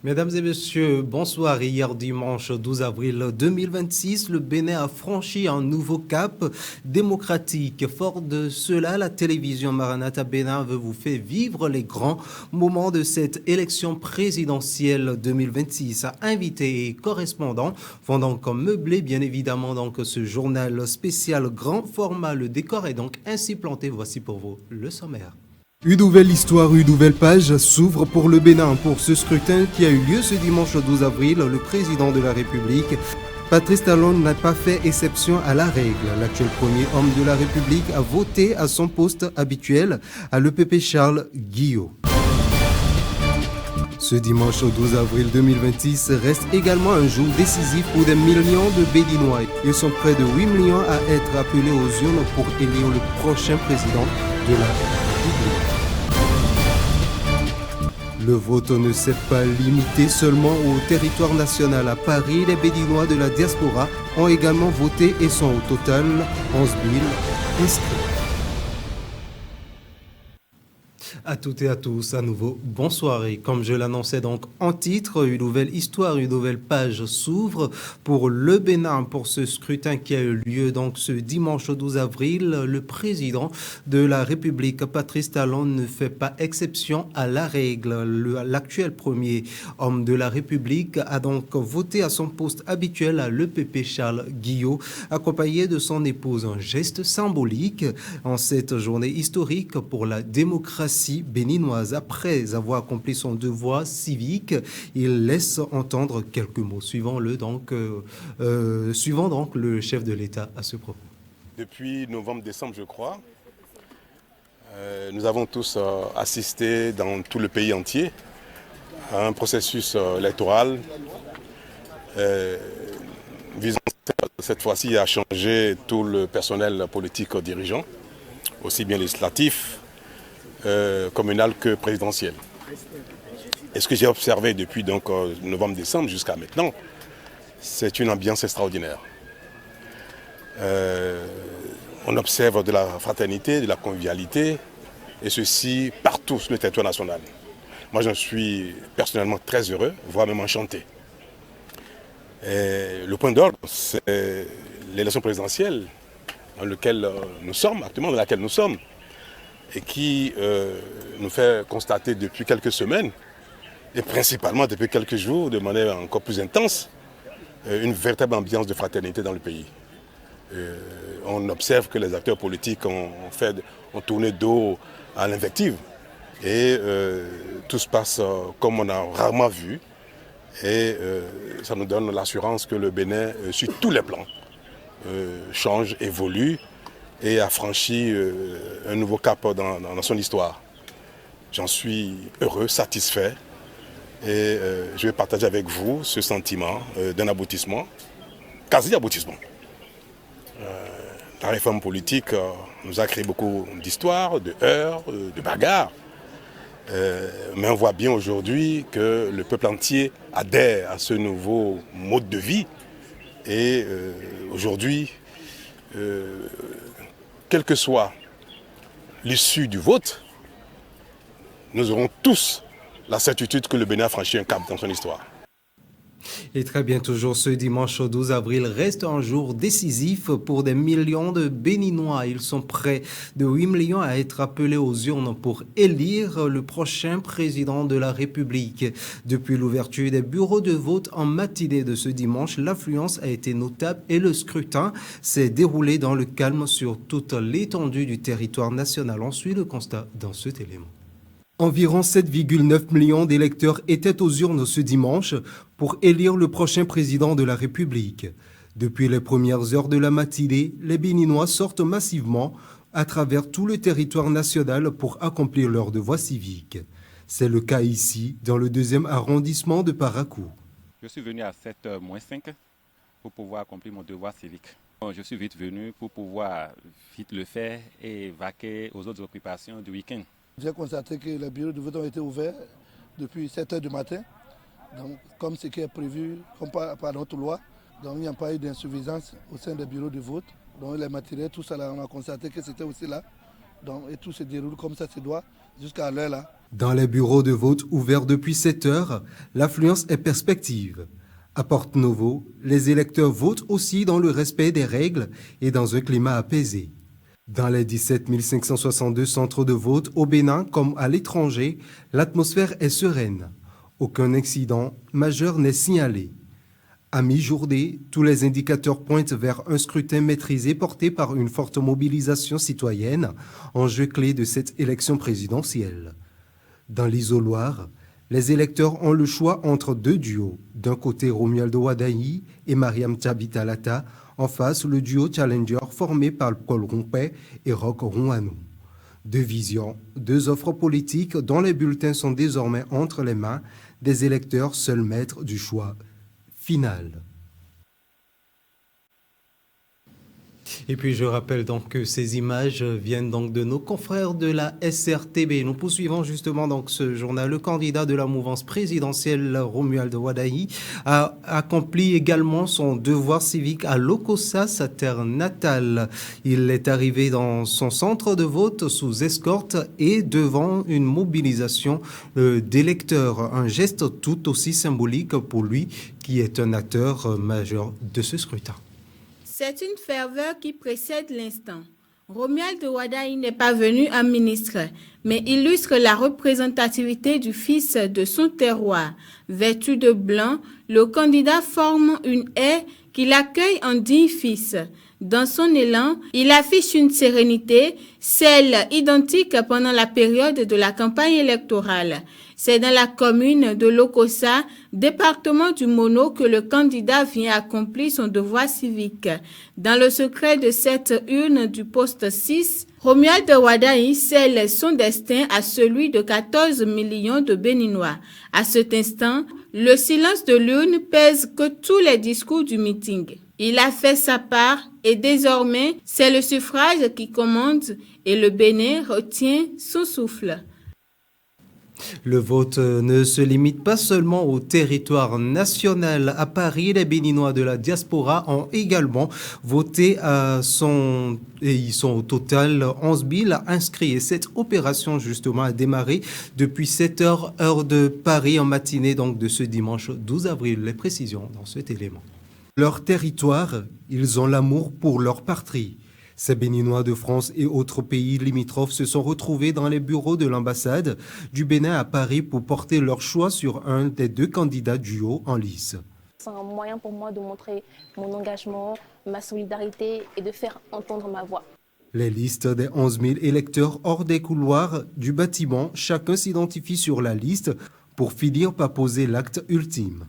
Mesdames et messieurs, bonsoir. Hier dimanche 12 avril 2026, le Bénin a franchi un nouveau cap démocratique. Fort de cela, la télévision Maranatha Bénin veut vous faire vivre les grands moments de cette élection présidentielle 2026. Invités et correspondants vont donc meubler bien évidemment donc ce journal spécial grand format. Le décor est donc ainsi planté. Voici pour vous le sommaire. Une nouvelle histoire, une nouvelle page s'ouvre pour le Bénin. Pour ce scrutin qui a eu lieu ce dimanche 12 avril, le président de la République, Patrice Talon, n'a pas fait exception à la règle. L'actuel premier homme de la République a voté à son poste habituel à l'EPP Charles Guillot. Ce dimanche 12 avril 2026 reste également un jour décisif pour des millions de Béninois. Ils sont près de 8 millions à être appelés aux urnes pour élire le prochain président de la République. Le vote ne s'est pas limité seulement au territoire national. À Paris, les Béninois de la diaspora ont également voté et sont au total 11 000 inscrits. À toutes et à tous, à nouveau, bonsoir. Et comme je l'annonçais donc en titre, une nouvelle histoire, une nouvelle page s'ouvre pour le Bénin, pour ce scrutin qui a eu lieu donc ce dimanche 12 avril. Le président de la République, Patrice Talon, ne fait pas exception à la règle. L'actuel premier homme de la République a donc voté à son poste habituel à l'EPP Charles Guillot, accompagné de son épouse. Un geste symbolique en cette journée historique pour la démocratie béninoise. Après avoir accompli son devoir civique, il laisse entendre quelques mots. Suivant donc le chef de l'État à ce propos. Depuis novembre-décembre, je crois, nous avons tous assisté dans tout le pays entier à un processus électoral visant cette fois-ci à changer tout le personnel politique dirigeant, aussi bien législatif, communal que présidentiel. Et ce que j'ai observé depuis novembre-décembre jusqu'à maintenant, c'est une ambiance extraordinaire. On observe de la fraternité, de la convivialité, et ceci partout sur le territoire national. Moi, j'en suis personnellement très heureux, voire même enchanté. Et le point d'ordre, c'est l'élection présidentielle dans laquelle nous sommes, actuellement dans laquelle nous sommes, et qui nous fait constater depuis quelques semaines, et principalement depuis quelques jours, de manière encore plus intense, une véritable ambiance de fraternité dans le pays. On observe que les acteurs politiques ont tourné dos à l'invective, et tout se passe comme on a rarement vu, et ça nous donne l'assurance que le Bénin, sur tous les plans, change, évolue, et a franchi un nouveau cap dans son histoire. J'en suis heureux, satisfait, et je vais partager avec vous ce sentiment d'un aboutissement, quasi-aboutissement. La réforme politique nous a créé beaucoup d'histoires, de heurts, de bagarres, mais on voit bien aujourd'hui que le peuple entier adhère à ce nouveau mode de vie, et aujourd'hui, quelle que soit l'issue du vote, nous aurons tous la certitude que le Bénin a franchi un cap dans son histoire. Et très bien, toujours ce dimanche 12 avril reste un jour décisif pour des millions de Béninois. Ils sont près de 8 millions à être appelés aux urnes pour élire le prochain président de la République. Depuis l'ouverture des bureaux de vote en matinée de ce dimanche, l'affluence a été notable et le scrutin s'est déroulé dans le calme sur toute l'étendue du territoire national. On suit le constat dans cet élément. Environ 7,9 millions d'électeurs étaient aux urnes ce dimanche pour élire le prochain président de la République. Depuis les premières heures de la matinée, les Béninois sortent massivement à travers tout le territoire national pour accomplir leur devoir civique. C'est le cas ici, dans le 2e arrondissement de Parakou. Je suis venu à 7h-5 pour pouvoir accomplir mon devoir civique. Je suis vite venu pour pouvoir vite le faire et vaquer aux autres occupations du week-end. J'ai constaté que les bureaux de vote ont été ouverts depuis 7 h du matin, donc, comme ce qui est prévu comme par notre loi. Donc il n'y a pas eu d'insuffisance au sein des bureaux de vote. Donc les matériels, tout ça, là, on a constaté que c'était aussi là. Donc, et tout se déroule comme ça se doit jusqu'à l'heure là. Dans les bureaux de vote ouverts depuis 7 heures, l'affluence est perspective. À Porto Novo, les électeurs votent aussi dans le respect des règles et dans un climat apaisé. Dans les 17 562 centres de vote au Bénin comme à l'étranger, l'atmosphère est sereine. Aucun accident majeur n'est signalé. À mi-journée, tous les indicateurs pointent vers un scrutin maîtrisé porté par une forte mobilisation citoyenne, enjeu clé de cette élection présidentielle. Dans l'isoloir, les électeurs ont le choix entre deux duos. D'un côté, Romualdo Wadayi et Mariam Tchabitalata. En face, le duo Challenger formé par Paul Rompé et Roch Rouanou. Deux visions, deux offres politiques dont les bulletins sont désormais entre les mains des électeurs seuls maîtres du choix final. Et puis je rappelle donc que ces images viennent donc de nos confrères de la SRTB. Nous poursuivons justement donc ce journal. Le candidat de la mouvance présidentielle, Romualdo Wadayi, a accompli également son devoir civique à Lokossa, sa terre natale. Il est arrivé dans son centre de vote sous escorte et devant une mobilisation d'électeurs. Un geste tout aussi symbolique pour lui qui est un acteur majeur de ce scrutin. C'est une ferveur qui précède l'instant. Romualdo Wadayi n'est pas venu en ministre, mais illustre la représentativité du fils de son terroir. Vêtu de blanc, le candidat forme une haie qui l'accueille en digne fils. Dans son élan, il affiche une sérénité, celle identique pendant la période de la campagne électorale. C'est dans la commune de Lokossa, département du Mono, que le candidat vient accomplir son devoir civique. Dans le secret de cette urne du poste 6, Romualdo Wadayi scelle son destin à celui de 14 millions de Béninois. À cet instant, le silence de l'urne pèse que tous les discours du meeting. Il a fait sa part et désormais, c'est le suffrage qui commande et le Bénin retient son souffle. Le vote ne se limite pas seulement au territoire national. À Paris, les Béninois de la diaspora ont également voté et ils sont au total 11 000 inscrits. Et cette opération, justement, a démarré depuis 7 heures, heure de Paris, en matinée donc de ce dimanche 12 avril. Les précisions dans cet élément. Leur territoire, ils ont l'amour pour leur patrie. Ces Béninois de France et autres pays limitrophes se sont retrouvés dans les bureaux de l'ambassade du Bénin à Paris pour porter leur choix sur un des deux candidats duo en lice. C'est un moyen pour moi de montrer mon engagement, ma solidarité et de faire entendre ma voix. Les listes des 11 000 électeurs hors des couloirs du bâtiment, chacun s'identifie sur la liste pour finir par poser l'acte ultime.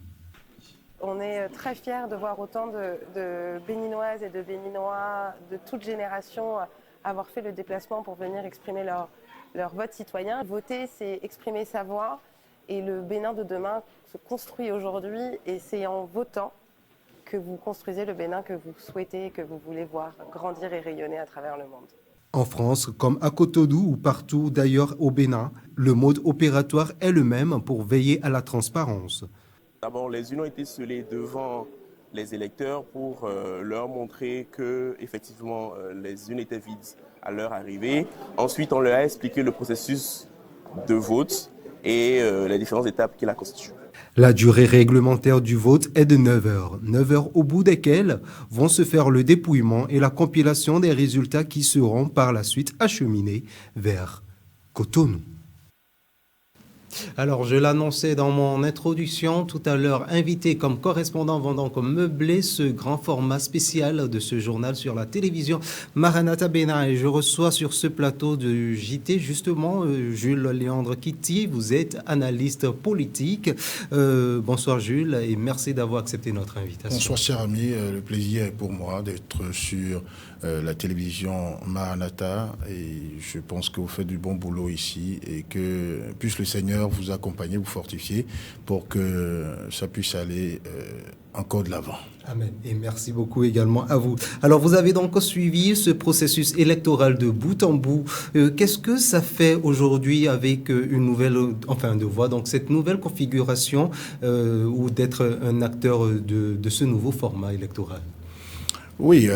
On est très fiers de voir autant de Béninoises et de Béninois de toute génération avoir fait le déplacement pour venir exprimer leur vote citoyen. Voter, c'est exprimer sa voix et le Bénin de demain se construit aujourd'hui et c'est en votant que vous construisez le Bénin que vous souhaitez, que vous voulez voir grandir et rayonner à travers le monde. En France, comme à Cotonou ou partout d'ailleurs au Bénin, le mode opératoire est le même pour veiller à la transparence. D'abord, les urnes ont été scellées devant les électeurs pour leur montrer que effectivement les urnes étaient vides à leur arrivée. Ensuite, on leur a expliqué le processus de vote et les différentes étapes qui la constituent. La durée réglementaire du vote est de 9 heures. 9 heures au bout desquelles vont se faire le dépouillement et la compilation des résultats qui seront par la suite acheminés vers Cotonou. Alors, je l'annonçais dans mon introduction tout à l'heure, invités comme correspondants vont donc meubler ce grand format spécial de ce journal sur la télévision Maranatha Bénin. Et je reçois sur ce plateau de JT justement Jules Léandre Kitty, vous êtes analyste politique. Bonsoir Jules et merci d'avoir accepté notre invitation. Bonsoir cher ami, le plaisir est pour moi d'être sur la télévision Maranatha et je pense que vous faites du bon boulot ici et que puisse le Seigneur vous accompagner, vous fortifier pour que ça puisse aller encore de l'avant. Amen. Et merci beaucoup également à vous. Alors, vous avez donc suivi ce processus électoral de bout en bout. Qu'est-ce que ça fait aujourd'hui avec une nouvelle, de voix, donc cette nouvelle configuration ou d'être un acteur de ce nouveau format électoral? Oui,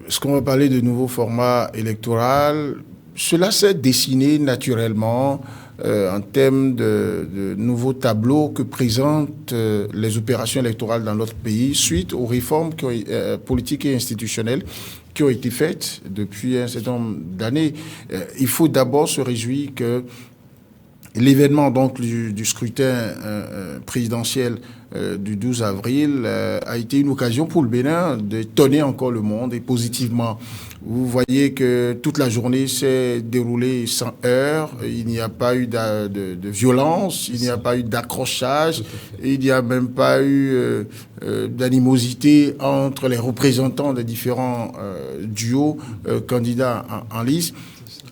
est-ce qu'on va parler de nouveau format électoral? Cela s'est dessiné naturellement en termes de nouveaux tableaux que présentent les opérations électorales dans notre pays suite aux réformes politiques et institutionnelles qui ont été faites depuis un certain nombre d'années. Il faut d'abord se réjouir que l'événement donc du scrutin présidentiel du 12 avril a été une occasion pour le Bénin d'étonner encore le monde et positivement. Vous voyez que toute la journée s'est déroulée sans heurts, il n'y a pas eu de violence, il n'y a pas eu d'accrochage, il n'y a même pas eu d'animosité entre les représentants des différents duos candidats en lice.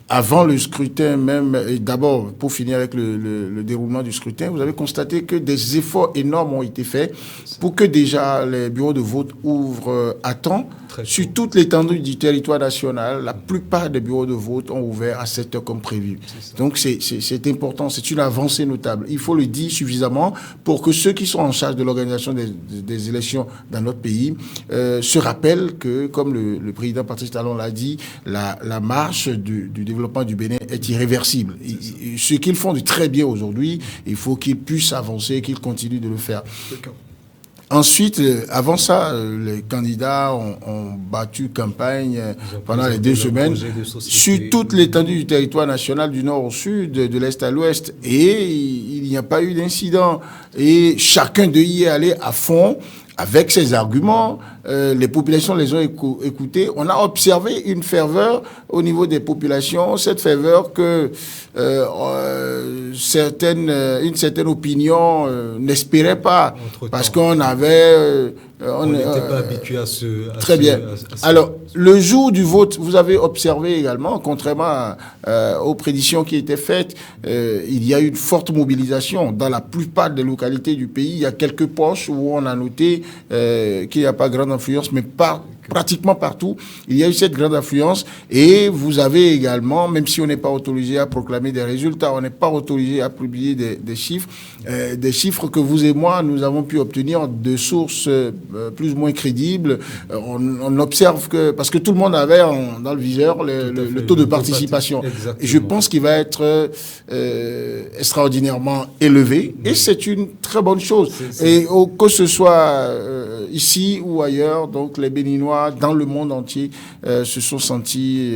Avant le scrutin même, et d'abord, pour finir avec le déroulement du scrutin, vous avez constaté que des efforts énormes ont été faits pour que déjà les bureaux de vote ouvrent à temps. Sur toute l'étendue du territoire national, la plupart des bureaux de vote ont ouvert à 7 heures comme prévu. Donc c'est important, c'est une avancée notable. Il faut le dire suffisamment pour que ceux qui sont en charge de l'organisation des élections dans notre pays se rappellent que, comme le président Patrice Talon l'a dit, la marche du développement du Bénin est irréversible. Ce qu'ils font de très bien aujourd'hui, il faut qu'ils puissent avancer, qu'ils continuent de le faire. Ensuite, avant ça, les candidats ont battu campagne pendant les 2 semaines sur toute l'étendue du territoire national du nord au sud, de l'est à l'ouest. Et il n'y a pas eu d'incident. Et chacun d'eux y est allé à fond avec ses arguments. Les populations les ont écoutés. On a observé une ferveur au niveau des populations, cette ferveur que une certaine opinion n'espérait pas, parce qu'on avait... on n'était pas habitué à ce... Très bien. Alors, le jour du vote, vous avez observé également, contrairement aux prédictions qui étaient faites, il y a eu une forte mobilisation. Dans la plupart des localités du pays, il y a quelques poches où on a noté qu'il n'y a pas grande influence, mais pratiquement partout, il y a eu cette grande influence. Et vous avez également, même si on n'est pas autorisé à proclamer des résultats, on n'est pas autorisé à publier des chiffres que vous et moi, nous avons pu obtenir de sources plus ou moins crédibles. On observe que, parce que tout le monde avait dans le viseur le taux de participation. Et je pense qu'il va être extraordinairement élevé. Et c'est une très bonne chose. Et que ce soit ici ou ailleurs, donc les Béninois dans le monde entier se sont sentis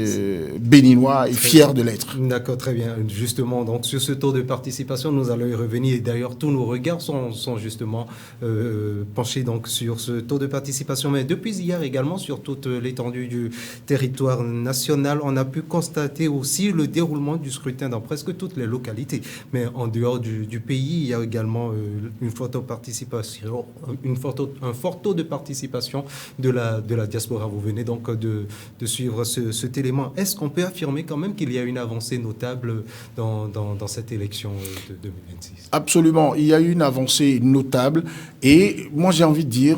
béninois et fiers de l'être. D'accord, très bien. Justement, donc sur ce taux de participation, nous allons y revenir. Et d'ailleurs, tous nos regards sont justement penchés donc sur ce taux de participation. Mais depuis hier également, sur toute l'étendue du territoire national, on a pu constater aussi le déroulement du scrutin dans presque toutes les localités. Mais en dehors du pays, il y a également une forte participation, un fort taux de participation de la diaspora. Vous venez donc de suivre cet élément. Est-ce qu'on peut affirmer quand même qu'il y a une avancée notable dans cette élection de 2026 ? Absolument, il y a eu une avancée notable. Et moi, j'ai envie de dire,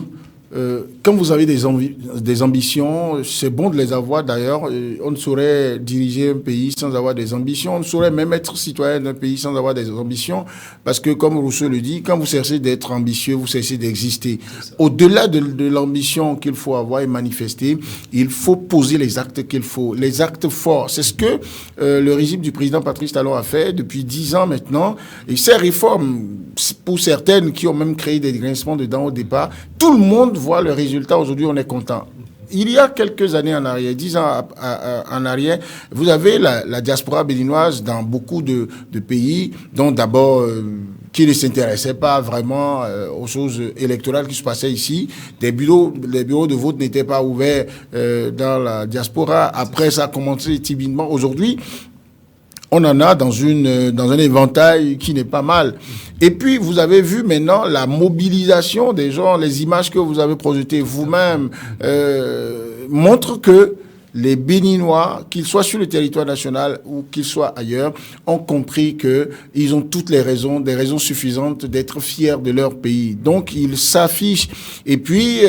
quand vous avez des ambitions, c'est bon de les avoir d'ailleurs. On ne saurait diriger un pays sans avoir des ambitions. On ne saurait même être citoyen d'un pays sans avoir des ambitions. Parce que, comme Rousseau le dit, quand vous cessez d'être ambitieux, vous cessez d'exister. Au-delà de l'ambition qu'il faut avoir et manifester, il faut poser les actes qu'il faut. Les actes forts. C'est ce que le régime du président Patrice Talon a fait depuis 10 ans maintenant. Et ces réformes, pour certaines qui ont même créé des grincements dedans au départ, tout le monde voit le résultat. Aujourd'hui, on est content. Il y a quelques années en arrière, 10 ans en arrière, vous avez la diaspora béninoise dans beaucoup de pays, dont d'abord qui ne s'intéressaient pas vraiment aux choses électorales qui se passaient ici. Les bureaux de vote n'étaient pas ouverts dans la diaspora. Après, ça a commencé timidement. Aujourd'hui, on en a dans un éventail qui n'est pas mal. Et puis, vous avez vu maintenant la mobilisation des gens, les images que vous avez projetées vous-même montrent que les Béninois, qu'ils soient sur le territoire national ou qu'ils soient ailleurs, ont compris qu'ils ont toutes les raisons, des raisons suffisantes d'être fiers de leur pays. Donc, ils s'affichent. Et puis,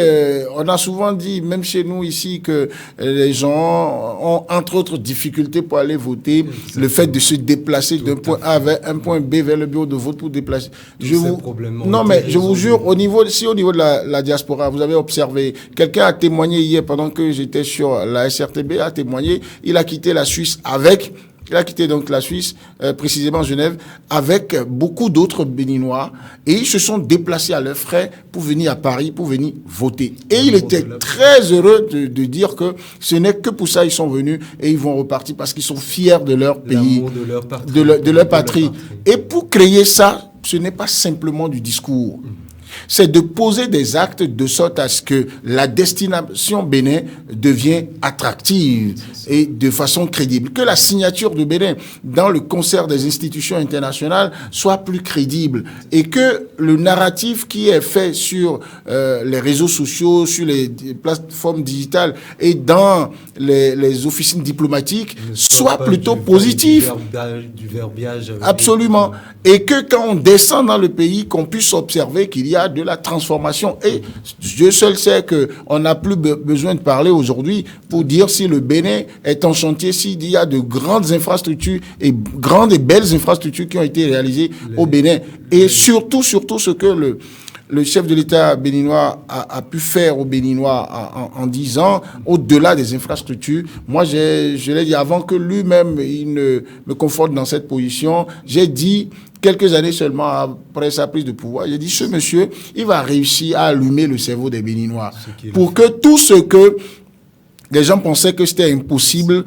on a souvent dit, même chez nous ici, que les gens ont, entre autres difficultés pour aller voter, le fait de se déplacer d'un point A vers un point B vers le bureau de vote pour déplacer. Je vous jure, au niveau de la diaspora, vous avez observé, quelqu'un a témoigné hier pendant que j'étais sur la SRT RTB a témoigné, il a quitté la Suisse avec... Il a quitté donc la Suisse, précisément Genève, avec beaucoup d'autres Béninois. Et ils se sont déplacés à leurs frais pour venir à Paris, pour venir voter. Et il était très heureux de dire que ce n'est que pour ça ils sont venus et ils vont repartir parce qu'ils sont fiers de leur pays, de leur patrie. Et pour créer ça, ce n'est pas simplement du discours. C'est de poser des actes de sorte à ce que la destination Bénin devienne attractive et de façon crédible. Que la signature de Bénin dans le concert des institutions internationales soit plus crédible et que le narratif qui est fait sur les réseaux sociaux, sur les plateformes digitales et dans les officines diplomatiques soit plutôt positif. Du verbiage. Absolument. Et que quand on descend dans le pays, qu'on puisse observer qu'il y a de la transformation. Et Dieu seul sait qu'on n'a plus besoin de parler aujourd'hui pour dire si le Bénin est en chantier, s'il y a de grandes infrastructures et grandes et belles infrastructures qui ont été réalisées au Bénin. Et surtout ce que le chef de l'État béninois a pu faire aux Béninois en 10 ans, au-delà des infrastructures. Moi, je l'ai dit avant que lui-même, il ne me conforte dans cette position. J'ai dit, quelques années seulement après sa prise de pouvoir, j'ai dit, ce monsieur, il va réussir à allumer le cerveau des Béninois pour que tout ce que les gens pensaient que c'était impossible,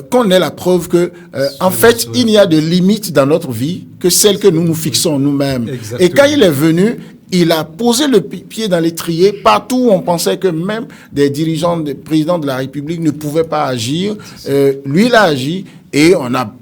qu'on ait la preuve que, en fait, il n'y a de limites dans notre vie que celles que nous nous fixons nous-mêmes. Exactement. Et quand il est venu, il a posé le pied dans l'étrier partout où on pensait que même des dirigeants, des présidents de la République ne pouvaient pas agir. Lui, il a agi et on a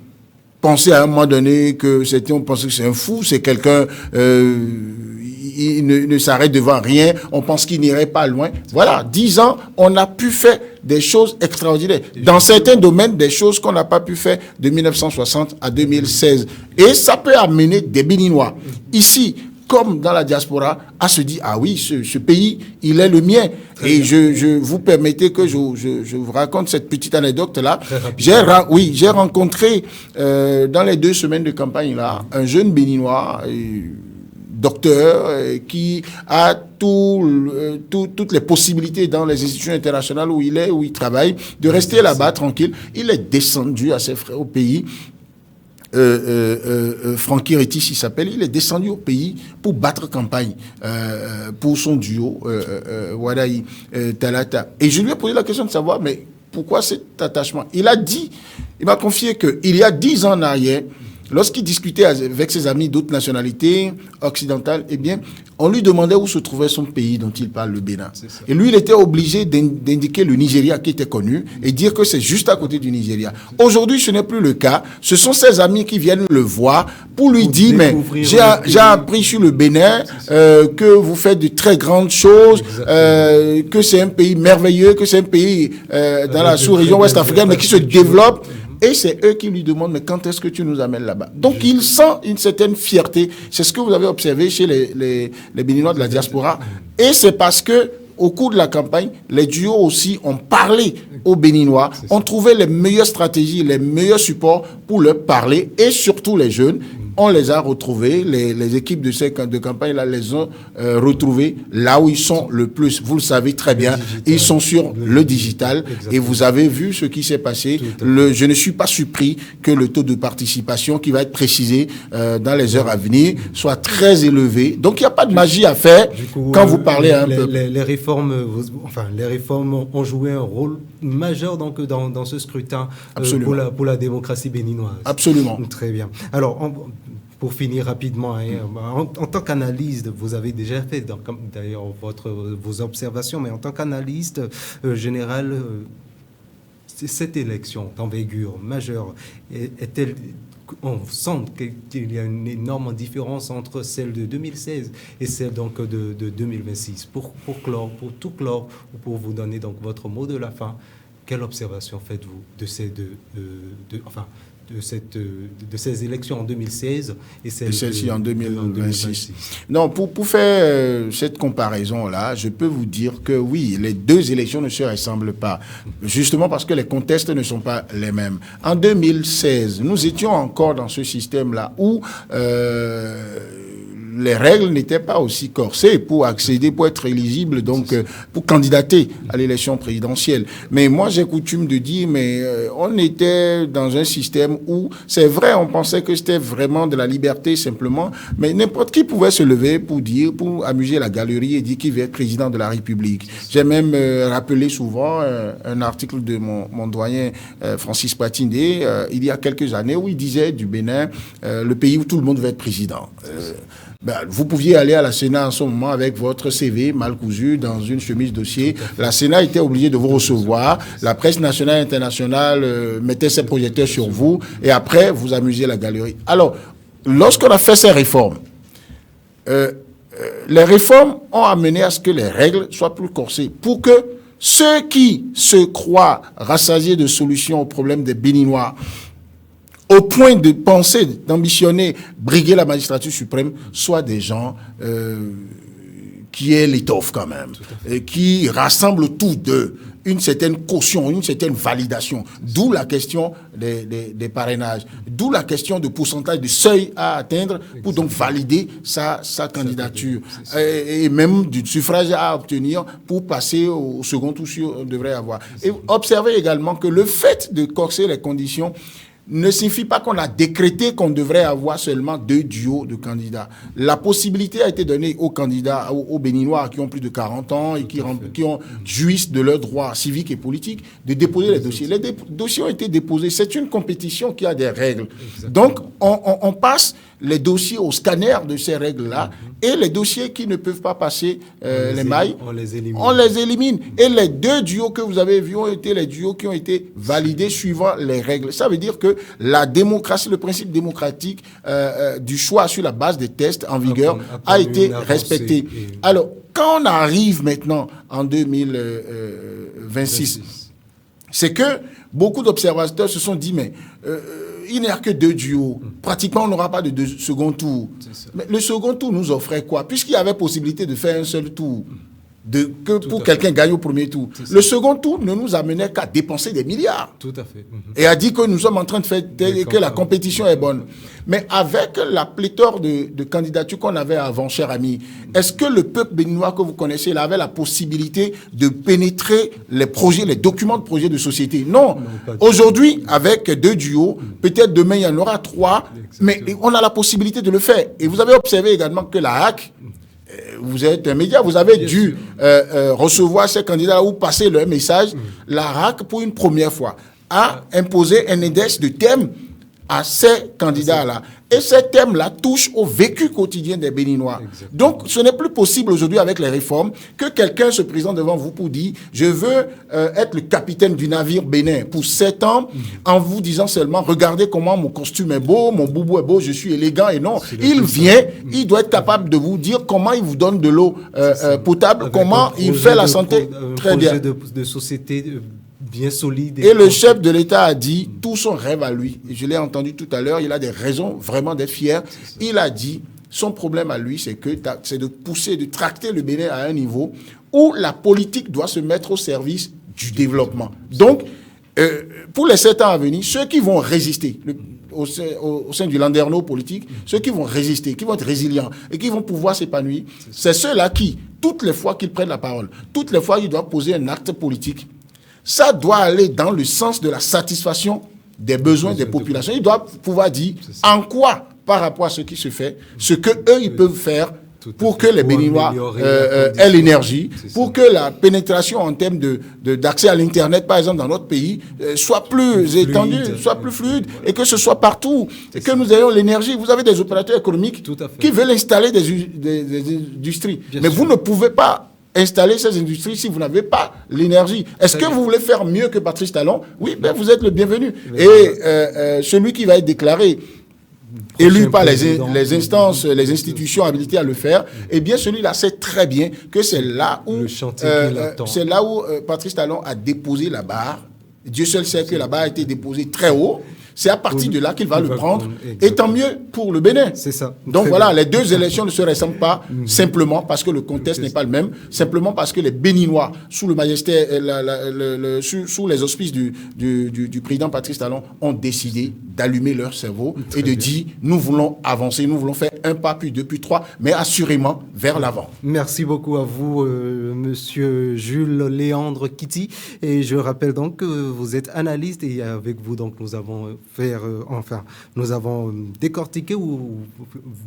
pensé à un moment donné que on pensait que c'est un fou, c'est quelqu'un, il ne s'arrête devant rien, on pense qu'il n'irait pas loin. Voilà, 10 ans, on a pu faire des choses extraordinaires. Dans certains domaines, des choses qu'on n'a pas pu faire de 1960 à 2016. Et ça peut amener des Béninois, ici, comme dans la diaspora, à se dire, ah oui, ce pays, il est le mien. Et je vous permettez que je vous raconte cette petite anecdote-là. J'ai rencontré, dans les 2 semaines de campagne-là, un jeune Béninois, docteur, qui a toutes les possibilités dans les institutions internationales où il travaille, de rester là-bas tranquille. Il est descendu à ses frères au pays. Francky Rétis, il s'appelle, il est descendu au pays pour battre campagne pour son duo Wadaï Talata. Et je lui ai posé la question de savoir, mais pourquoi cet attachement? Il m'a confié qu'il y a 10 ans en arrière, lorsqu'il discutait avec ses amis d'autres nationalités occidentales, eh bien, on lui demandait où se trouvait son pays dont il parle, le Bénin. Et lui, il était obligé d'indiquer le Nigeria qui était connu et dire que c'est juste à côté du Nigeria. Aujourd'hui, ce n'est plus le cas. Ce sont ses amis qui viennent le voir pour lui dire, mais j'ai appris sur le Bénin que vous faites de très grandes choses, que c'est un pays merveilleux, que c'est un pays dans la sous-région ouest-africaine, mais qui se développe. Et c'est eux qui lui demandent, mais quand est-ce que tu nous amènes là-bas? Donc, il sent une certaine fierté. C'est ce que vous avez observé chez les Béninois de la diaspora. Et c'est parce que, au cours de la campagne, les duos aussi ont parlé aux Béninois, ont trouvé les meilleures stratégies, les meilleurs supports pour leur parler, et surtout les jeunes. On les a retrouvés, les équipes de campagne-là les ont retrouvés là où ils sont le plus. Vous le savez très bien, ils sont sur le digital. Exactement. Et vous avez vu ce qui s'est passé. Je ne suis pas surpris que le taux de participation qui va être précisé dans les heures à venir soit très élevé. Donc il n'y a pas de magie à faire quand vous parlez un peu. Les réformes ont joué un rôle majeur donc, dans ce scrutin pour la démocratie béninoise. Absolument. Très bien. Alors, pour finir rapidement, en tant qu'analyste, vous avez déjà fait d'ailleurs vos observations, mais en tant qu'analyste général, cette élection d'envergure majeure est-elle... On sent qu'il y a une énorme différence entre celle de 2016 et celle donc de 2026. Pour tout clore, ou pour vous donner donc votre mot de la fin, quelle observation faites-vous de ces élections en 2016 et celle-ci en 2026. Non, pour faire cette comparaison-là, je peux vous dire que oui, les 2 élections ne se ressemblent pas, justement parce que les contextes ne sont pas les mêmes. En 2016, nous étions encore dans ce système-là où les règles n'étaient pas aussi corsées pour accéder, pour être éligible, donc pour candidater à l'élection présidentielle. Mais moi, j'ai coutume de dire, mais on était dans un système où, c'est vrai, on pensait que c'était vraiment de la liberté simplement, mais n'importe qui pouvait se lever pour amuser la galerie et dire qu'il veut être président de la République. J'ai même rappelé souvent un article de mon doyen Francis Patindé, il y a quelques années, où il disait du Bénin, le pays où tout le monde veut être président. Vous pouviez aller à la Sénat en ce moment avec votre CV mal cousu dans une chemise dossier. La Sénat était obligée de vous recevoir. La presse nationale et internationale mettait ses projecteurs sur vous et après, vous amusiez la galerie. Alors, lorsqu'on a fait ces réformes, les réformes ont amené à ce que les règles soient plus corsées pour que ceux qui se croient rassasiés de solutions aux problèmes des Béninois, au point de penser, d'ambitionner briguer la magistrature suprême, soient des gens qui aient l'étoffe quand même, et qui rassemblent tous deux une certaine caution, une certaine validation. D'où la question des parrainages, d'où la question de pourcentage de seuil à atteindre pour donc valider sa candidature. Et même du suffrage à obtenir pour passer au second tour, on devrait avoir. Et observez également que le fait de corser les conditions ne signifie pas qu'on a décrété qu'on devrait avoir seulement 2 duos de candidats. La possibilité a été donnée aux candidats, aux Béninois qui ont plus de 40 ans et qui jouissent de leurs droits civiques et politiques, de déposer les dossiers. Les dossiers ont été déposés. C'est une compétition qui a des règles. Donc, on passe les dossiers au scanner de ces règles-là et les dossiers qui ne peuvent pas passer les mailles, on les élimine. Et les 2 duos que vous avez vus ont été les duos qui ont été validés suivant les règles. Ça veut dire que la démocratie, le principe démocratique du choix sur la base des tests en vigueur a été respecté. Alors, quand on arrive maintenant en 2026, c'est que beaucoup d'observateurs se sont dit, mais il n'y a que 2 duos. Pratiquement, on n'aura pas de second tour. Mais le second tour nous offrait quoi? Puisqu'il y avait possibilité de faire un seul tour, pour quelqu'un gagne au premier tour. Le second tour ne nous amenait qu'à dépenser des milliards. Tout à fait. Et a dit que nous sommes en train de faire que la compétition est bonne. Mais avec la pléthore de candidatures qu'on avait avant, cher ami, est-ce que le peuple béninois que vous connaissez là avait la possibilité de pénétrer les projets, les documents de projets de société? Non. Aujourd'hui, avec 2 duos, peut-être demain il y en aura 3, mais on a la possibilité de le faire. Et vous avez observé également que la HAC, vous êtes un média, vous avez dû recevoir ces candidats ou passer leur message. La RAC, pour une première fois, a imposé un index de thèmes à ces candidats-là. Et ces thèmes-là touchent au vécu quotidien des Béninois. Donc, ce n'est plus possible aujourd'hui avec les réformes que quelqu'un se présente devant vous pour dire « Je veux être le capitaine du navire Bénin pour 7 ans » en vous disant seulement « Regardez comment mon costume est beau, mon boubou est beau, je suis élégant. » Et non, il vient, il doit être capable de vous dire comment il vous donne de l'eau potable, avec comment il fait la santé très bien. Un projet de société bien solide. Et le chef de l'État a dit, tout son rêve à lui, et je l'ai entendu tout à l'heure, il a des raisons vraiment d'être fier. Il a dit, son problème à lui, c'est de pousser, de tracter le Bénin à un niveau où la politique doit se mettre au service du développement. Donc, pour les 7 ans à venir, ceux qui vont résister au sein du landerneau politique, ceux qui vont résister, qui vont être résilients et qui vont pouvoir s'épanouir, c'est ceux-là qui, toutes les fois qu'ils prennent la parole, toutes les fois qu'ils doivent poser un acte politique, ça doit aller dans le sens de la satisfaction des besoins des populations. Ils doivent pouvoir dire en quoi, par rapport à ce qui se fait, ce qu'eux, ils peuvent faire pour que les Béninois aient l'énergie, pour que la pénétration en termes d'accès à l'Internet, par exemple, dans notre pays, soit plus étendue, soit plus fluide, et que ce soit partout, et que nous ayons l'énergie. Vous avez des opérateurs économiques qui veulent installer des industries, mais vous ne pouvez pas installer ces industries si vous n'avez pas l'énergie. Est-ce que vous voulez faire mieux que Patrice Talon? Oui, ben vous êtes le bienvenu. Et celui qui va être déclaré élu par les instances, les institutions habilitées à le faire, eh bien celui-là sait très bien que c'est là où Patrice Talon a déposé la barre. Dieu seul sait que la barre a été déposée très haut. C'est à partir de là qu'il va le prendre. Exactement. Et tant mieux pour le Bénin. C'est ça. Donc Très voilà, bien. les deux élections ne se ressemblent pas simplement parce que le contexte n'est pas le même, simplement parce que les Béninois, sous le majesté, sous les auspices du président Patrice Talon, ont décidé d'allumer leur cerveau et de dire nous voulons avancer, nous voulons faire un pas, puis deux, puis trois, mais assurément vers l'avant. Merci beaucoup à vous, monsieur Jules Léandre Kitty. Et je rappelle donc que vous êtes analyste et avec vous, donc, nous avons nous avons décortiqué ou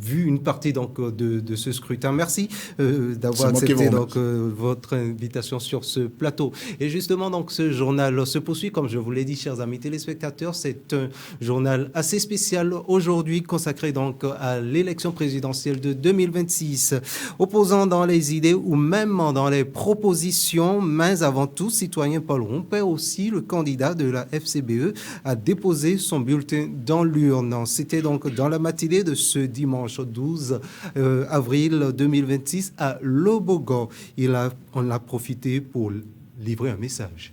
vu une partie donc, de ce scrutin. Merci d'avoir accepté donc, votre invitation sur ce plateau. Et justement, donc, ce journal se poursuit, comme je vous l'ai dit, chers amis téléspectateurs. C'est un journal assez spécial aujourd'hui, consacré donc à l'élection présidentielle de 2026. Opposant dans les idées ou même dans les propositions, mais avant tout, citoyen Paul Rompé, aussi le candidat de la FCBE, a déposé son bulletin dans l'urne. C'était donc dans la matinée de ce dimanche 12 avril 2026 à Lobogo. On a profité pour livrer un message.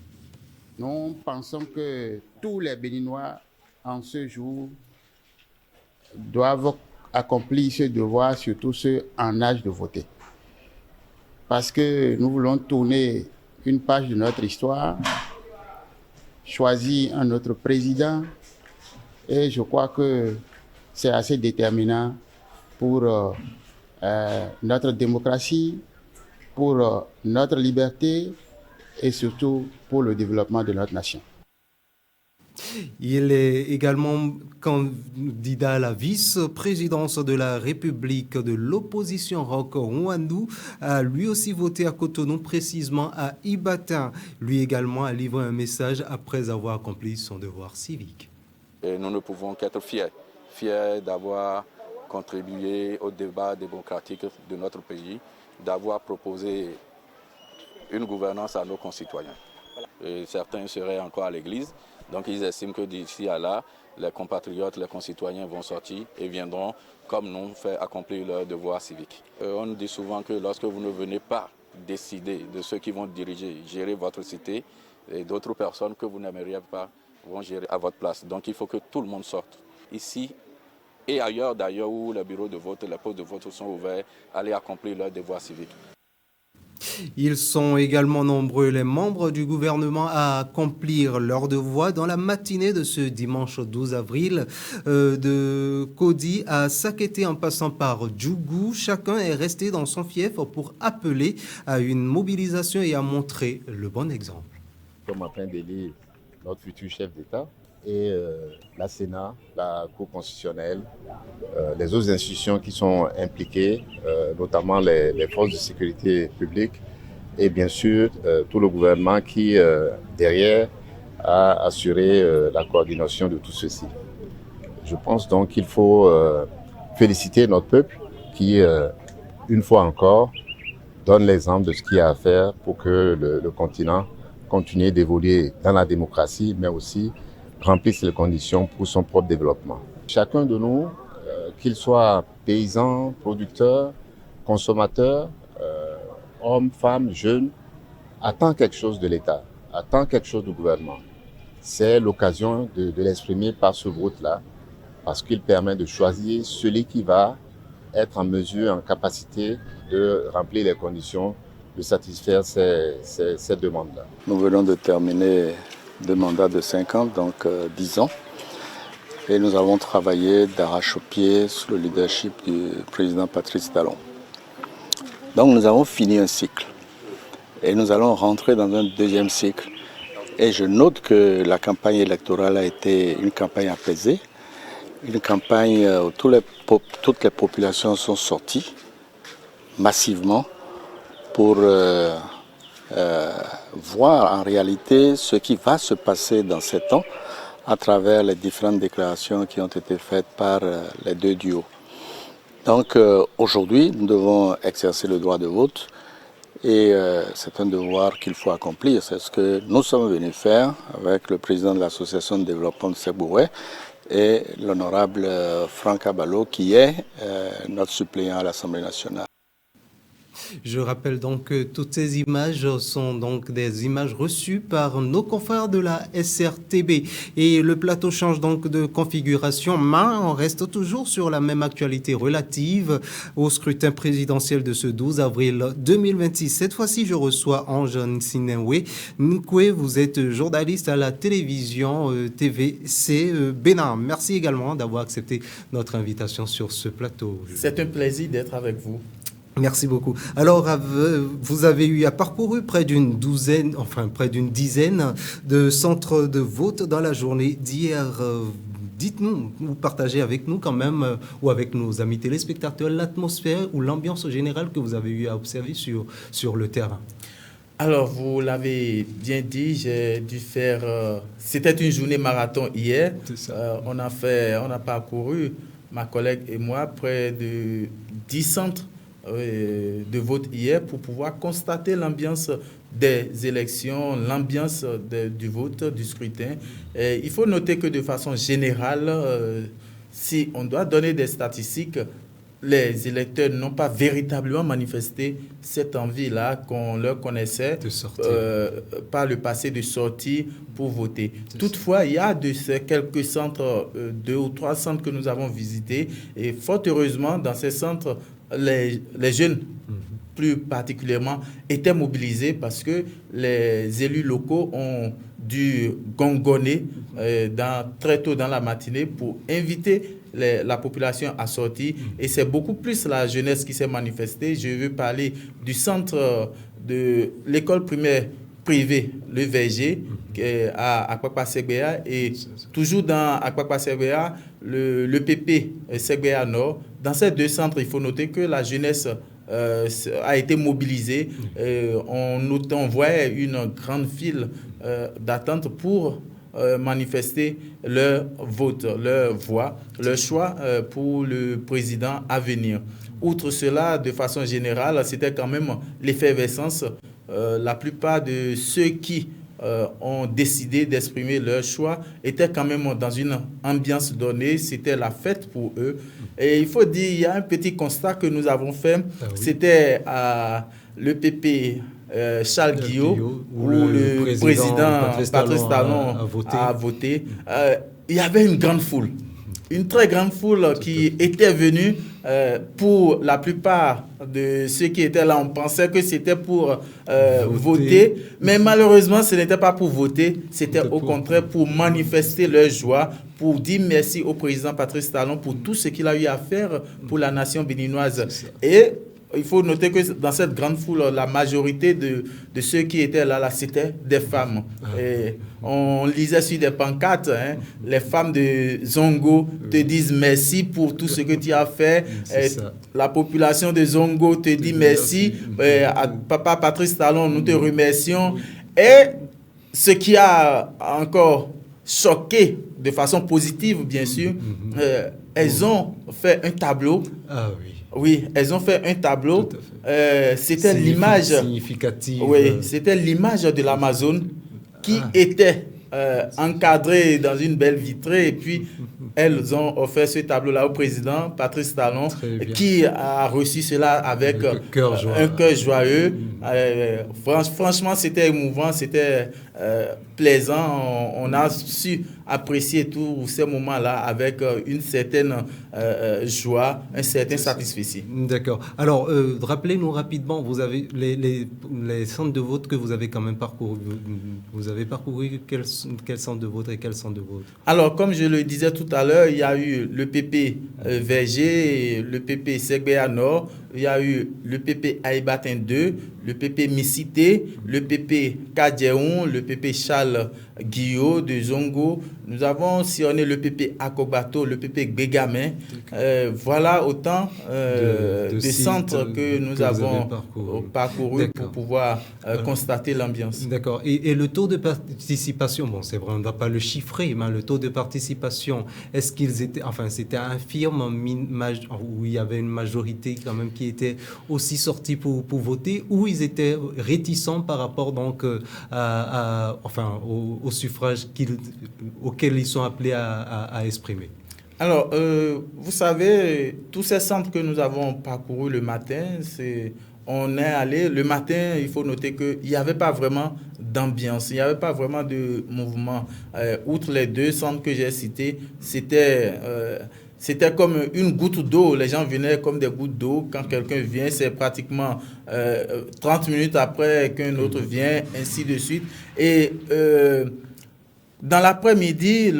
Nous pensons que tous les Béninois, en ce jour, doivent accomplir ce devoir, surtout ceux en âge de voter. Parce que nous voulons tourner une page de notre histoire, choisir un autre président, et je crois que c'est assez déterminant pour notre démocratie, pour notre liberté et surtout pour le développement de notre nation. Il est également candidat à la vice-présidence de la République de l'opposition Roch Ouandou, a lui aussi voté à Cotonou, précisément à Ibatin. Lui également a livré un message après avoir accompli son devoir civique. Et nous ne pouvons qu'être fiers d'avoir contribué au débat démocratique de notre pays, d'avoir proposé une gouvernance à nos concitoyens. Et certains seraient encore à l'église. Donc ils estiment que d'ici à là, les compatriotes, les concitoyens vont sortir et viendront, comme nous, faire accomplir leur devoir civique. On nous dit souvent que lorsque vous ne venez pas décider de ceux qui vont diriger, gérer votre cité, et d'autres personnes que vous n'aimeriez pas vont gérer à votre place. Donc il faut que tout le monde sorte. Ici et ailleurs d'ailleurs où les bureaux de vote, les postes de vote sont ouverts, aller accomplir leur devoir civique. Ils sont également nombreux, les membres du gouvernement, à accomplir leur devoir dans la matinée de ce dimanche 12 avril, de Kodi à Sakété en passant par Djougou. Chacun est resté dans son fief pour appeler à une mobilisation et à montrer le bon exemple. Nous sommes en train d'élire notre futur chef d'État et la Sénat, la Cour constitutionnelle, les autres institutions qui sont impliquées, notamment les forces de sécurité publique et bien sûr tout le gouvernement qui, derrière, a assuré la coordination de tout ceci. Je pense donc qu'il faut féliciter notre peuple qui, une fois encore, donne l'exemple de ce qu'il y a à faire pour que le continent continue d'évoluer dans la démocratie, mais aussi remplisse les conditions pour son propre développement. Chacun de nous, qu'il soit paysan, producteur, consommateur, homme, femme, jeune, attend quelque chose de l'État, attend quelque chose du gouvernement. C'est l'occasion de l'exprimer par ce vote-là, parce qu'il permet de choisir celui qui va être en mesure, en capacité de remplir les conditions, de satisfaire ces demandes-là. Nous venons de terminer 2 mandats de 5 ans, donc 10 ans. Et nous avons travaillé d'arrache-pied sous le leadership du président Patrice Talon. Donc nous avons fini un cycle. Et nous allons rentrer dans un deuxième cycle. Et je note que la campagne électorale a été une campagne apaisée, une campagne où toutes les populations sont sorties massivement pour voir en réalité ce qui va se passer dans 7 ans à travers les différentes déclarations qui ont été faites par les deux duos. Donc aujourd'hui, nous devons exercer le droit de vote et c'est un devoir qu'il faut accomplir. C'est ce que nous sommes venus faire avec le président de l'association de développement de Seboué et l'honorable Franck Abalo qui est notre suppléant à l'Assemblée nationale. Je rappelle donc que toutes ces images sont donc des images reçues par nos confrères de la SRTB. Et le plateau change donc de configuration, mais on reste toujours sur la même actualité relative au scrutin présidentiel de ce 12 avril 2026. Cette fois-ci, je reçois Ange Nsinewe. Nkwe, vous êtes journaliste à la télévision TVC Bénin. Merci également d'avoir accepté notre invitation sur ce plateau. C'est un plaisir d'être avec vous. Merci beaucoup. Alors, vous avez eu à parcourir près d'une dizaine de centres de vote dans la journée d'hier. Dites-nous, ou partagez avec nous quand même, ou avec nos amis téléspectateurs, l'atmosphère ou l'ambiance générale que vous avez eu à observer sur le terrain. Alors, vous l'avez bien dit, j'ai dû faire... c'était une journée marathon hier. On a parcouru, ma collègue et moi, près de 10 centres de vote hier pour pouvoir constater l'ambiance des élections, l'ambiance du vote, du scrutin. Et il faut noter que de façon générale, si on doit donner des statistiques, les électeurs n'ont pas véritablement manifesté cette envie-là qu'on leur connaissait par le passé de sortir pour voter. Toutefois, il y a de ces quelques centres, 2 ou 3 centres que nous avons visités, et fort heureusement, dans ces centres, les jeunes, plus particulièrement, étaient mobilisés parce que les élus locaux ont dû gongonner très tôt dans la matinée pour inviter la population à sortir. Et c'est beaucoup plus la jeunesse qui s'est manifestée. Je veux parler du centre de l'école primaire privée, le Verger, à Akpakpa Segbea, et toujours dans Akpakpa Segbea, le PP Segbea Nord. Dans ces 2 centres, il faut noter que la jeunesse a été mobilisée. On voyait une grande file d'attente pour manifester leur vote, leur voix, leur choix pour le président à venir. Outre cela, de façon générale, c'était quand même l'effervescence. La plupart de ceux qui ont décidé d'exprimer leur choix étaient quand même dans une ambiance donnée. C'était la fête pour eux. Et il faut dire, il y a un petit constat que nous avons fait. C'était à l'EPP Charles Guillot, où le président Patrice Talon a voté. Il y avait une grande foule. Une très grande foule qui était venue. Pour la plupart de ceux qui étaient là, on pensait que c'était pour voter. Mais malheureusement, ce n'était pas pour voter. C'était au contraire pour manifester leur joie, pour dire merci au président Patrice Talon pour tout ce qu'il a eu à faire pour la nation béninoise. Et il faut noter que dans cette grande foule, la majorité de ceux qui étaient là, c'était des femmes. Et on lisait sur des pancartes, les femmes de Zongo te disent merci pour tout ce que tu as fait. La population de Zongo te dit merci. À Papa Patrice Talon, nous te remercions. Et ce qui a encore choqué de façon positive, bien sûr, elles ont fait un tableau. Ah oui. Oui, elles ont fait un tableau. C'était l'image significative. Oui, c'était l'image de l'Amazone qui était encadrée dans une belle vitrée. Et puis, elles ont offert ce tableau-là au président Patrice Talon, qui a reçu cela avec un cœur joyeux. Franchement, c'était émouvant, c'était plaisant. On a su apprécier tous ces moments-là avec une certaine joie, un certain satisfait. D'accord. Alors, rappelez-nous rapidement, vous avez les centres de vote que vous avez quand même parcouru. Vous avez parcouru quel centre de vote et quel centre de vote? Alors, comme je le disais tout à l'heure, il y a eu le PP Verger, le PP Segbea Nord, il y a eu le PP Aïbatin 2, le PP Missité, le PP Kadjeon, le PP Charles Guillot de Zongo. Nous avons sillonné le PP Akogbato, le PP Bégamin. Voilà autant de centres que nous avons parcouru pour pouvoir constater l'ambiance. D'accord. Et le taux de participation, bon, c'est vrai, on ne va pas le chiffrer, mais le taux de participation, est-ce qu'ils étaient, enfin, c'était infirme, où il y avait une majorité quand même qui était aussi sortie pour voter, ou ils étaient réticents par rapport donc au suffrage auquel ils sont appelés à exprimer? Alors, vous savez, tous ces centres que nous avons parcourus le matin, on est allé. Le matin, il faut noter qu'il n'y avait pas vraiment d'ambiance, il n'y avait pas vraiment de mouvement. Outre les 2 centres que j'ai cités, c'était comme une goutte d'eau. Les gens venaient comme des gouttes d'eau. Quand quelqu'un vient, c'est pratiquement 30 minutes après qu'un autre vient, ainsi de suite. Et dans l'après-midi,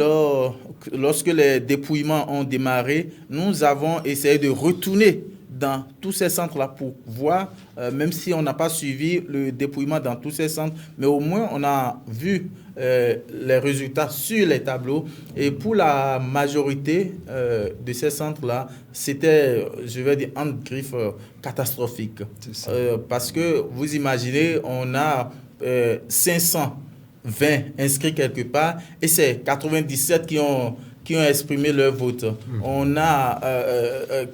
lorsque les dépouillements ont démarré, nous avons essayé de retourner dans tous ces centres-là pour voir, même si on n'a pas suivi le dépouillement dans tous ces centres, mais au moins on a vu les résultats sur les tableaux. Et pour la majorité de ces centres-là, c'était, je vais dire, entre griffes, catastrophique. Parce que vous imaginez, on a 520 inscrits quelque part et c'est 97 qui ont exprimé leur vote. On a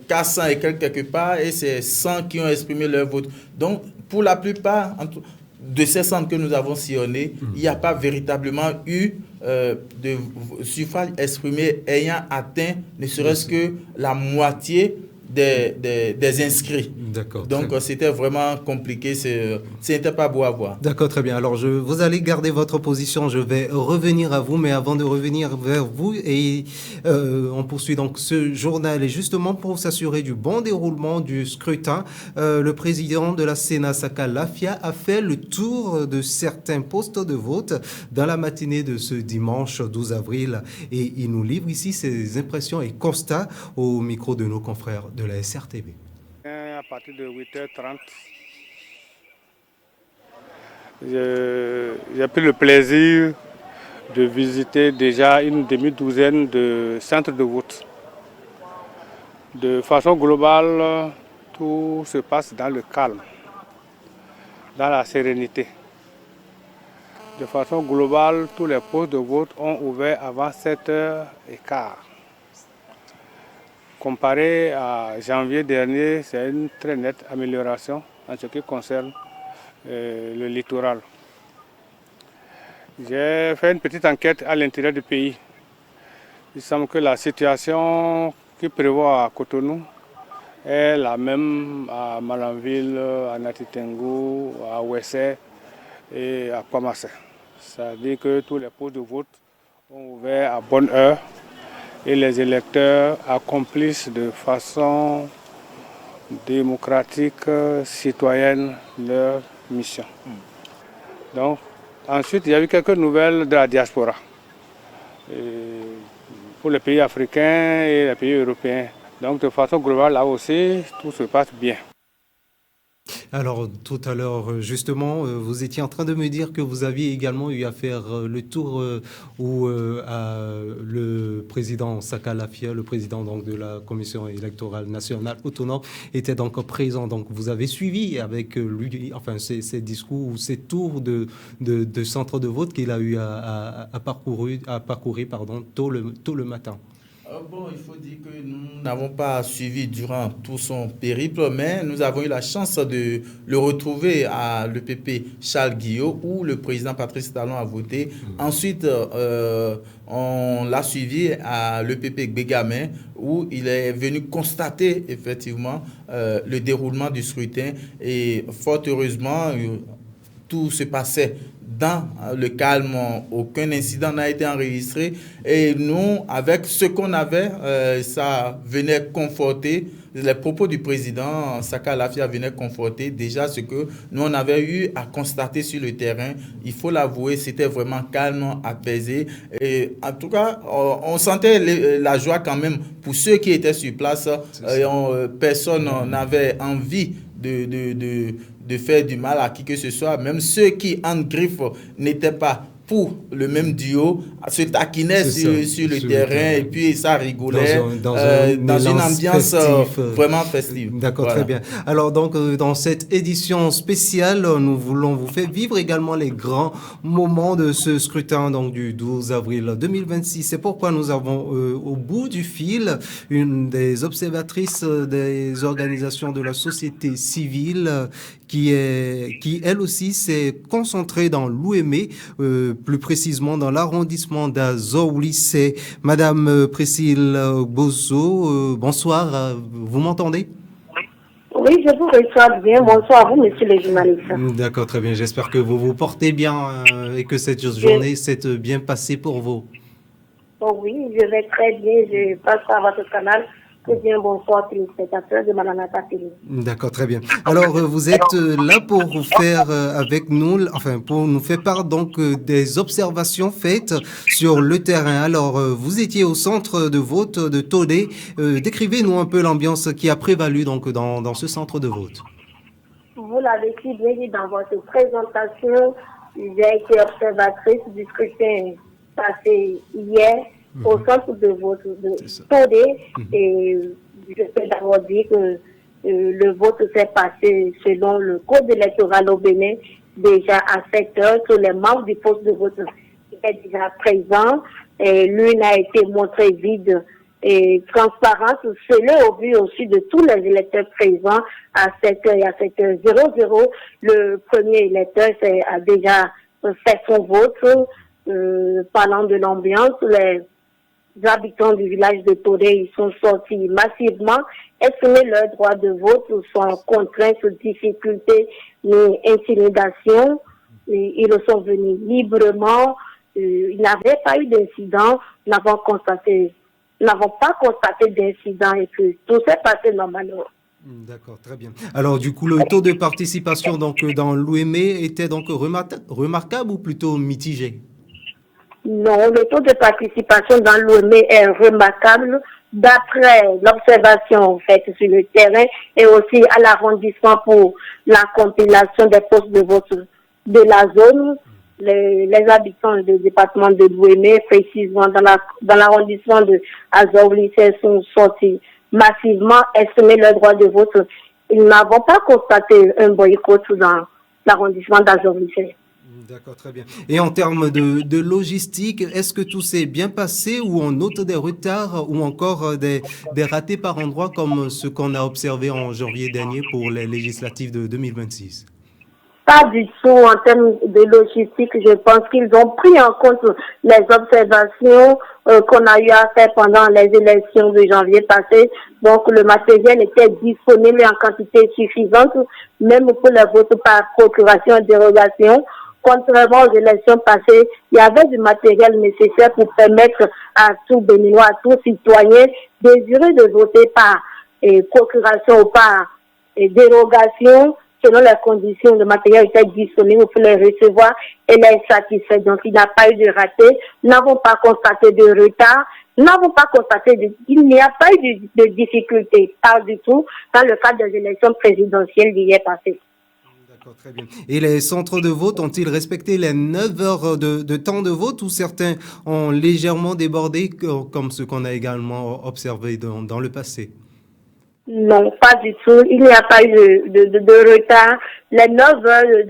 400 et quelque part et c'est 100 qui ont exprimé leur vote. Donc, pour la plupart de ces centres que nous avons sillonnés, il n'y a pas véritablement eu de suffrage exprimé ayant atteint ne serait-ce que la moitié des inscrits. D'accord. Donc, c'était vraiment compliqué. C'était pas beau à voir. D'accord, très bien. Alors, vous allez garder votre position. Je vais revenir à vous, mais avant de revenir vers vous, et on poursuit donc ce journal. Et justement, pour s'assurer du bon déroulement du scrutin, le président de la Sénat, Saka Lafia, a fait le tour de certains postes de vote dans la matinée de ce dimanche 12 avril. Et il nous livre ici ses impressions et constats au micro de nos confrères de la SRTV. À partir de 8h30, j'ai pris le plaisir de visiter déjà une demi-douzaine de centres de vote. De façon globale, tout se passe dans le calme, dans la sérénité. De façon globale, tous les postes de vote ont ouvert avant 7h15. Comparé à janvier dernier, c'est une très nette amélioration en ce qui concerne le littoral. J'ai fait une petite enquête à l'intérieur du pays. Il semble que la situation qui prévaut à Cotonou est la même à Malanville, à Natitengu, à Ouessé et à Kwamassé. C'est-à-dire que tous les postes de vote ont ouvert à bonne heure et les électeurs accomplissent de façon démocratique, citoyenne, leur mission. Donc, ensuite, il y a eu quelques nouvelles de la diaspora. Pour les pays africains et les pays européens. Donc, de façon globale, là aussi, tout se passe bien. Alors, tout à l'heure, justement, vous étiez en train de me dire que vous aviez également eu à faire le tour où le président Saka Lafia, le président donc, de la Commission électorale nationale autonome, était donc présent. Donc, vous avez suivi avec lui ces discours ou ces tours de centre de vote qu'il a eu à parcourir tôt le matin. Bon, il faut dire que nous n'avons pas suivi durant tout son périple, mais nous avons eu la chance de le retrouver à l'EPP Charles Guillot, où le président Patrice Talon a voté. Ensuite, on l'a suivi à l'EPP Bégamin, où il est venu constater effectivement le déroulement du scrutin. Et fort heureusement, tout se passait dans le calme, aucun incident n'a été enregistré. Et nous, avec ce qu'on avait, ça venait conforter, les propos du président Saka Lafia venaient conforter déjà ce que nous on avait eu à constater sur le terrain. Il faut l'avouer, c'était vraiment calme, apaisé. Et en tout cas, on sentait la joie quand même pour ceux qui étaient sur place. Personne n'avait envie de faire du mal à qui que ce soit. Même ceux qui, en griffe, n'étaient pas pour le même duo, se taquinaient sur le terrain et puis ça rigolait dans une ambiance vraiment festive. D'accord, voilà. Très bien. Alors donc, dans cette édition spéciale, nous voulons vous faire vivre également les grands moments de ce scrutin donc, du 12 avril 2026. C'est pourquoi nous avons au bout du fil une des observatrices des organisations de la société civile qui elle aussi s'est concentrée dans l'Ouémé, plus précisément dans l'arrondissement d'Azouli. C'est Madame Priscille Bozo. Bonsoir, vous m'entendez? Oui, Oui, je vous reçois bien. Bonsoir à vous, monsieur le journaliste. D'accord, très bien. J'espère que vous vous portez bien et que cette journée s'est bien passée pour vous. Oh oui, je vais très bien. Je passe par votre canal. Bien, bonsoir, téléspectateurs de Maranatha Télé. D'accord, très bien. Alors, vous êtes là pour faire avec nous, enfin, pour nous faire part donc des observations faites sur le terrain. Alors, vous étiez au centre de vote de Todé. Décrivez-nous un peu l'ambiance qui a prévalu donc dans ce centre de vote. Vous l'avez si bien dit dans votre présentation. J'ai été observatrice du scrutin passé hier au centre de vote de Todé. Et je peux d'abord dire que le vote s'est passé selon le code électoral au Bénin. Déjà à 7 heures, tous les membres du poste de vote étaient déjà présents. L'une a été montrée vide et transparente, cela au vu aussi de tous les électeurs présents à 7h et à 7h00. Le premier électeur a déjà fait son vote. Parlant de l'ambiance, les habitants du village de Todé, ils sont sortis massivement, exprimer leur droit de vote sans contraintes, difficultés ni intimidation. Ils sont venus librement. Il n'avait pas eu d'incident. Nous n'avons pas constaté d'incident et que tout s'est passé normalement. D'accord, très bien. Alors, du coup, le taux de participation donc dans l'OME était donc remarquable ou plutôt mitigé? Non, le taux de participation dans l'OME est remarquable d'après l'observation faite sur le terrain et aussi à l'arrondissement pour la compilation des postes de vote de la zone. Les habitants du département de l'OME, précisément dans l'arrondissement de Azor-Lycée, sont sortis massivement exprimer leur droit de vote. Ils n'avons pas constaté un boycott dans l'arrondissement d'Azor-Lycée. D'accord, très bien. Et en termes de logistique, est-ce que tout s'est bien passé ou on note des retards ou encore des ratés par endroits comme ce qu'on a observé en janvier dernier pour les législatives de 2026? Pas du tout en termes de logistique. Je pense qu'ils ont pris en compte les observations qu'on a eu à faire pendant les élections de janvier passé. Donc le matériel était disponible en quantité suffisante, même pour les votes par procuration et dérogation. Contrairement aux élections passées, il y avait du matériel nécessaire pour permettre à tout Béninois, à tout citoyen désireux de voter par procuration ou par dérogation. Selon les conditions, le matériel était disponible pour les recevoir et les satisfaire. Donc, il n'y a pas eu de raté. Nous n'avons pas constaté de retard. Nous n'avons pas constaté il n'y a pas eu de difficulté, pas du tout, dans le cadre des élections présidentielles d'hier passé. D'accord, très bien. Et les centres de vote ont-ils respecté les 9 heures de temps de vote ou certains ont légèrement débordé, comme ce qu'on a également observé dans le passé? Non, pas du tout. Il n'y a pas eu de retard. Les 9 heures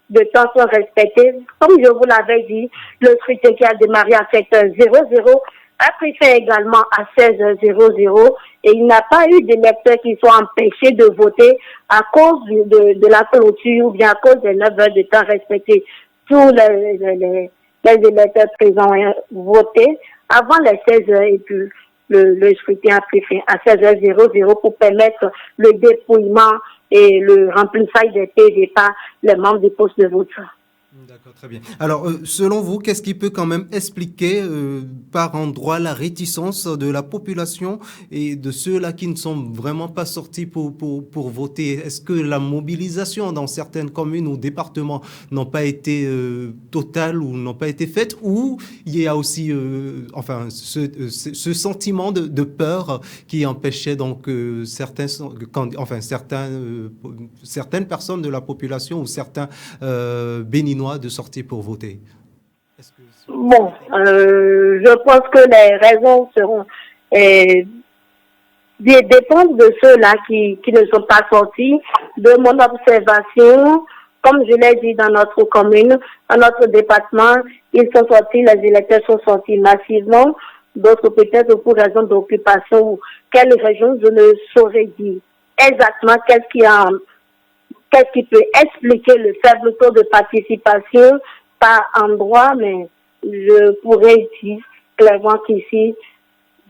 de temps sont respectées. Comme je vous l'avais dit, le scrutin qui a démarré à 7h00 a pris fin également à 16h00 et il n'y a pas eu d'électeurs qui soient empêchés de voter à cause de la clôture ou bien à cause des 9 heures de temps respectés. Tous les électeurs présents ont voté avant les 16h et puis le scrutin a pris fin à 16h00 pour permettre le dépouillement et le remplissage des PV par les membres du poste de vote. D'accord, très bien. Alors, selon vous, qu'est-ce qui peut quand même expliquer par endroit la réticence de la population et de ceux-là qui ne sont vraiment pas sortis pour voter? Est-ce que la mobilisation dans certaines communes ou départements n'ont pas été totale ou n'ont pas été faite, ou il y a aussi ce sentiment de peur qui empêchait donc certaines personnes de la population ou certains Béninois de sortir pour voter? Bon, je pense que les raisons seront dépendent de ceux-là qui ne sont pas sortis. De mon observation, comme je l'ai dit dans notre commune, dans notre département, ils sont sortis, les électeurs sont sortis massivement. D'autres peut-être pour raison d'occupation ou quelle région, je ne saurais dire exactement qu'est-ce qui peut expliquer le faible taux de participation par endroit, mais je pourrais dire clairement qu'ici,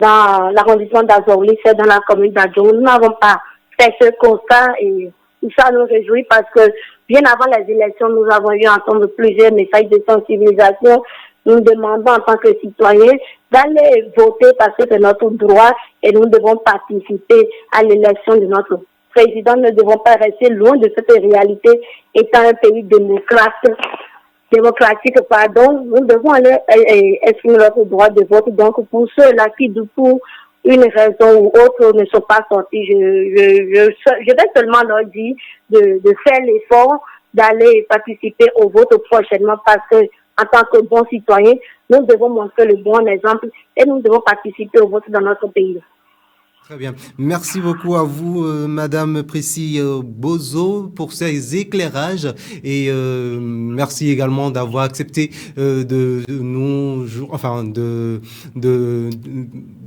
dans l'arrondissement d'Azor-Lycée, dans la commune d'Adjou, nous n'avons pas fait ce constat et ça nous réjouit parce que bien avant les élections, nous avons eu entendre plusieurs messages de sensibilisation. Nous demandons en tant que citoyens d'aller voter parce que c'est notre droit et nous devons participer à l'élection de notre président. Nous ne devons pas rester loin de cette réalité étant un pays démocratique, nous devons aller exprimer notre droit de vote. Donc, pour ceux-là qui, pour une raison ou autre, ne sont pas sortis, je vais seulement leur dire de faire l'effort d'aller participer au vote prochainement parce que, en tant que bons citoyens, nous devons montrer le bon exemple et nous devons participer au vote dans notre pays. Très bien. Merci beaucoup à vous, Madame Prissy Bozo, pour ces éclairages et merci également d'avoir accepté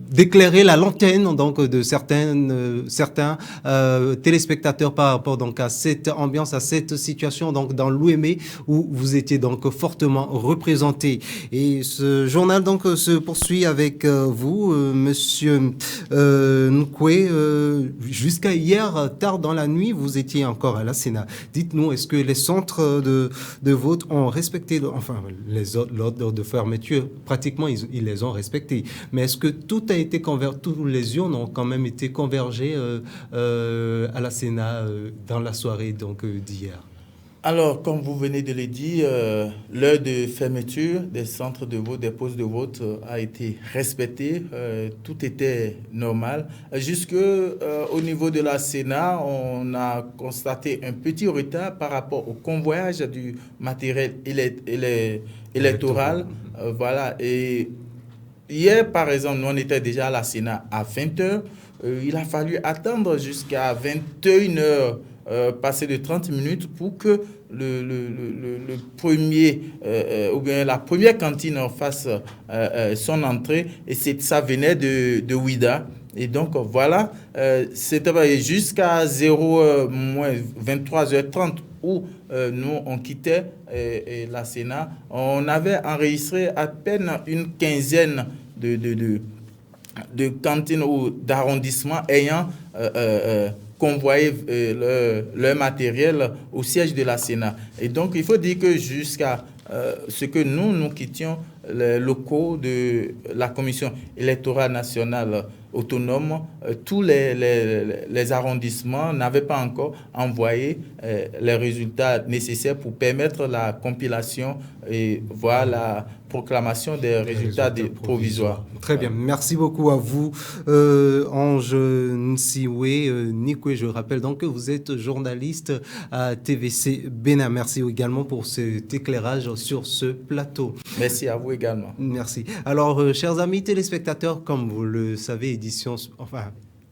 d'éclairer la lanterne donc de certains téléspectateurs par rapport donc à cette ambiance, à cette situation donc dans l'Ouémé où vous étiez donc fortement représenté. Et ce journal donc se poursuit avec vous, Monsieur Nkwe. Jusqu'à hier tard dans la nuit, vous étiez encore à la Sénat. Dites-nous, est-ce que les centres de vote ont respecté, l'ordre de fermeture, pratiquement ils les ont respectés. Mais est-ce que tout a été convergé, tous les urnes ont quand même été convergés à la Sénat dans la soirée donc d'hier? Alors, comme vous venez de le dire, l'heure de fermeture des centres de vote, des postes de vote a été respectée. Tout était normal. Jusque au niveau de la Sénat, on a constaté un petit retard par rapport au convoyage du matériel électoral. Voilà. Et hier, par exemple, nous on était déjà à la Sénat à 20h. Il a fallu attendre jusqu'à 21h. Passer de 30 minutes pour que le premier ou bien la première cantine fasse son entrée et ça venait de Ouida. Et donc voilà, c'était jusqu'à 23h30 où nous on quittait la Sénat. On avait enregistré à peine une quinzaine de cantines ou d'arrondissements ayant convoyer leur matériel au siège de la Sénat. Et donc, il faut dire que jusqu'à ce que nous quittions les locaux de la Commission électorale nationale autonome, tous les arrondissements n'avaient pas encore envoyé les résultats nécessaires pour permettre la compilation et voir la proclamation des résultats provisoires. Très bien. Merci beaucoup à vous, Ange Nsiwe Nikwe. Je rappelle donc que vous êtes journaliste à TVC Bénin. Merci également pour cet éclairage sur ce plateau. Merci à vous également. Merci. Alors, chers amis téléspectateurs, comme vous le savez,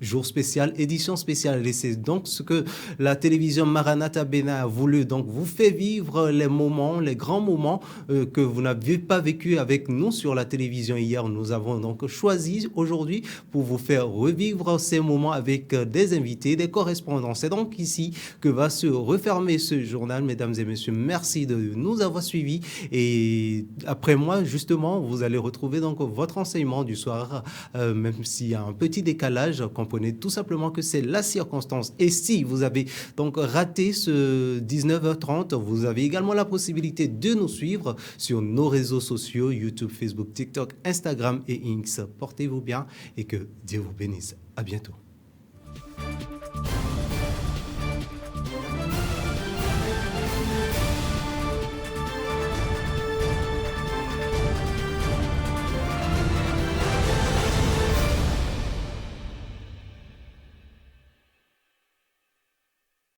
jour spécial, édition spéciale. Et c'est donc ce que la télévision Maranatha Bénin a voulu donc vous fait vivre les moments, les grands moments que vous n'avez pas vécu avec nous sur la télévision hier. Nous avons donc choisi aujourd'hui pour vous faire revivre ces moments avec des invités, des correspondants. C'est donc ici que va se refermer ce journal, mesdames et messieurs. Merci de nous avoir suivis. Et après moi, justement, vous allez retrouver donc votre enseignement du soir, même s'il y a un petit décalage. Comprenez tout simplement que c'est la circonstance. Et si vous avez donc raté ce 19h30, vous avez également la possibilité de nous suivre sur nos réseaux sociaux, YouTube, Facebook, TikTok, Instagram et X. Portez-vous bien et que Dieu vous bénisse. À bientôt.